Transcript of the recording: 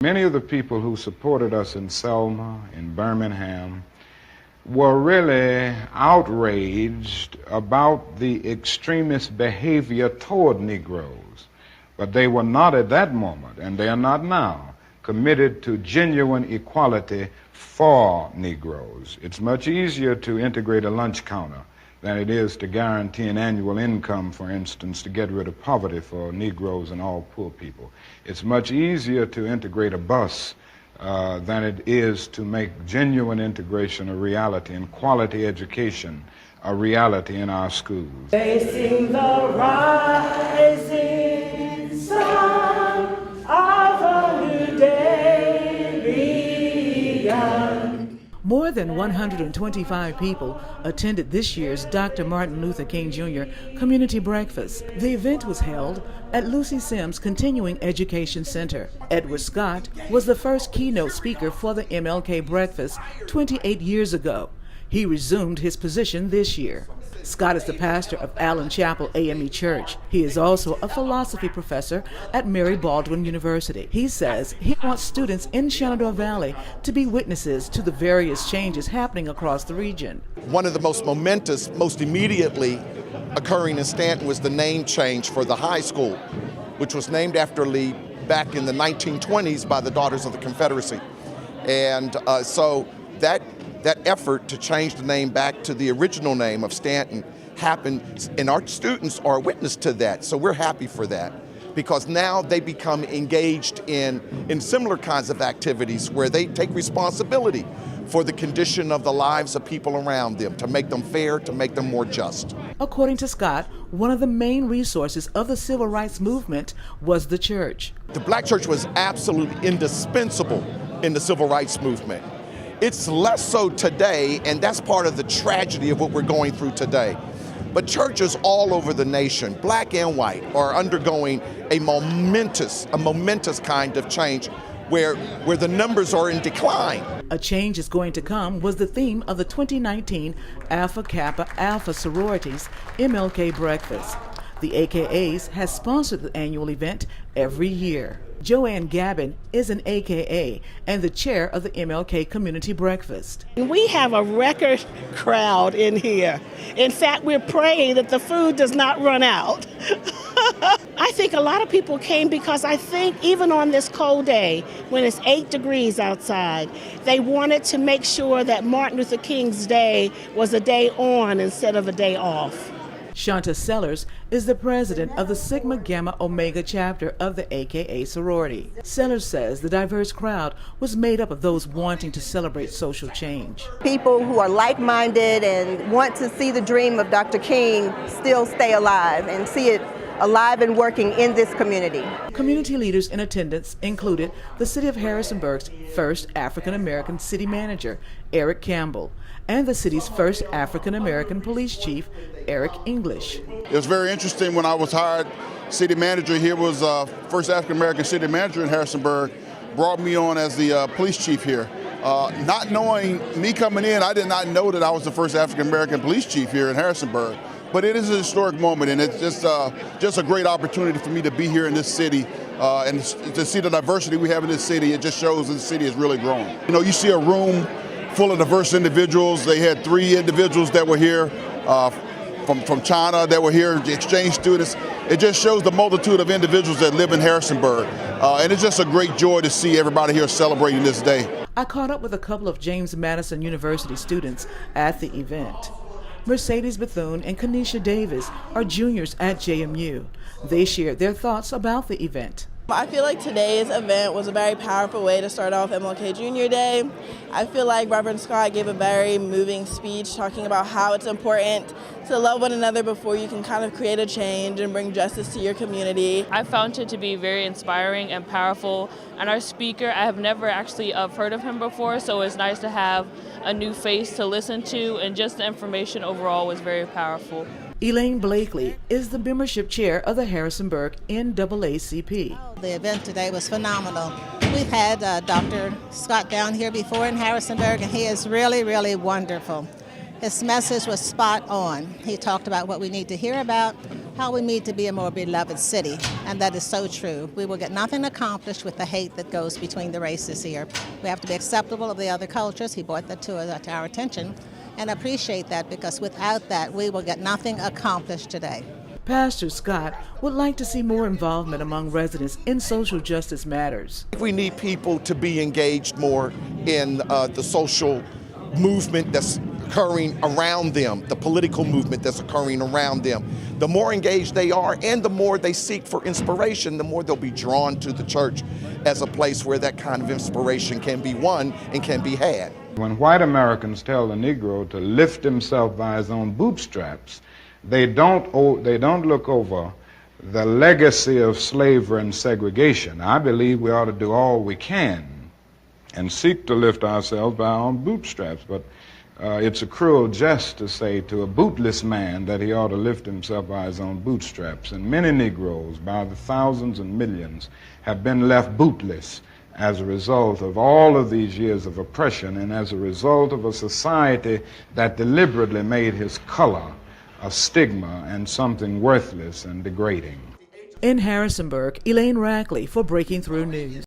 Many of the people who supported us in Selma, in Birmingham, were really outraged about the extremist behavior toward Negroes. But they were not at that moment, and they are not now, committed to genuine equality for Negroes. It's much easier to integrate a lunch counter than it is to guarantee an annual income, for instance, to get rid of poverty for Negroes and all poor people. It's much easier to integrate a bus than it is to make genuine integration a reality and quality education a reality in our schools. Facing the rising sun of a new day begun. More than 125 people attended this year's Dr. Martin Luther King Jr. Community Breakfast. The event was held at Lucy Sims Continuing Education Center. Edward Scott was the first keynote speaker for the MLK Breakfast 28 years ago. He resumed his position this year. Scott is the pastor of Allen Chapel AME Church. He is also a philosophy professor at Mary Baldwin University. He says he wants students in Shenandoah Valley to be witnesses to the various changes happening across the region. One of the most momentous, most immediately occurring in Stanton was the name change for the high school, which was named after Lee back in the 1920s by the Daughters of the Confederacy. And so that effort to change the name back to the original name of Stanton happened, and our students are a witness to that. So we're happy for that, because now they become engaged in similar kinds of activities where they take responsibility for the condition of the lives of people around them, to make them fair, to make them more just. According to Scott, one of the main resources of the civil rights movement was the church. The black church was absolutely indispensable in the civil rights movement. It's less so today, and that's part of the tragedy of what we're going through today. But churches all over the nation, black and white, are undergoing a momentous kind of change where the numbers are in decline. A change is going to come was the theme of the 2019 Alpha Kappa Alpha Sororities MLK Breakfast. The AKAs has sponsored the annual event every year. Joanne Gabin is an AKA and the chair of the MLK Community Breakfast. We have a record crowd in here. In fact, we're praying that the food does not run out. I think a lot of people came because I think even on this cold day, when it's 8 degrees outside, they wanted to make sure that Martin Luther King's Day was a day on instead of a day off. Shanta Sellers is the president of the Sigma Gamma Omega chapter of the AKA sorority. Sellers says the diverse crowd was made up of those wanting to celebrate social change. People who are like-minded and want to see the dream of Dr. King still stay alive and see it alive and working in this community. Community leaders in attendance included the City of Harrisonburg's first African-American city manager, Eric Campbell, and the city's first African-American police chief, Eric English. It was very interesting when I was hired city manager here, was first African-American city manager in Harrisonburg, brought me on as the police chief here. Not knowing me coming in, I did not know that I was the first African-American police chief here in Harrisonburg. But it is a historic moment, and it's just a great opportunity for me to be here in this city and to see the diversity we have in this city. It just shows that the city is really growing. You know, you see a room full of diverse individuals. They had 3 individuals that were here from China that were here, exchange students. It just shows the multitude of individuals that live in Harrisonburg. And it's just a great joy to see everybody here celebrating this day. I caught up with a couple of James Madison University students at the event. Mercedes Bethune and Kanisha Davis are juniors at JMU. They shared their thoughts about the event. I feel like today's event was a very powerful way to start off MLK Junior Day. I feel like Reverend Scott gave a very moving speech talking about how it's important to love one another before you can kind of create a change and bring justice to your community. I found it to be very inspiring and powerful, and our speaker, I have never actually heard of him before, so it's nice to have a new face to listen to, and just the information overall was very powerful. Elaine Blakely is the membership chair of the Harrisonburg NAACP. The event today was phenomenal. We've had Dr. Scott down here before in Harrisonburg, and he is really, really wonderful. His message was spot on. He talked about what we need to hear about, how we need to be a more beloved city, and that is so true. We will get nothing accomplished with the hate that goes between the races here. We have to be acceptable of the other cultures. He brought that to our attention, and appreciate that, because without that, we will get nothing accomplished today. Pastor Scott would like to see more involvement among residents in social justice matters. We need people to be engaged more in the social movement that's occurring around them, the political movement that's occurring around them. The more engaged they are and the more they seek for inspiration, the more they'll be drawn to the church as a place where that kind of inspiration can be won and can be had. When white Americans tell the Negro to lift himself by his own bootstraps, they don't look over the legacy of slavery and segregation. I believe we ought to do all we can and seek to lift ourselves by our own bootstraps, but it's a cruel jest to say to a bootless man that he ought to lift himself by his own bootstraps. And many Negroes, by the thousands and millions, have been left bootless as a result of all of these years of oppression and as a result of a society that deliberately made his color a stigma and something worthless and degrading. In Harrisonburg, Elaine Rackley for Breaking Through News.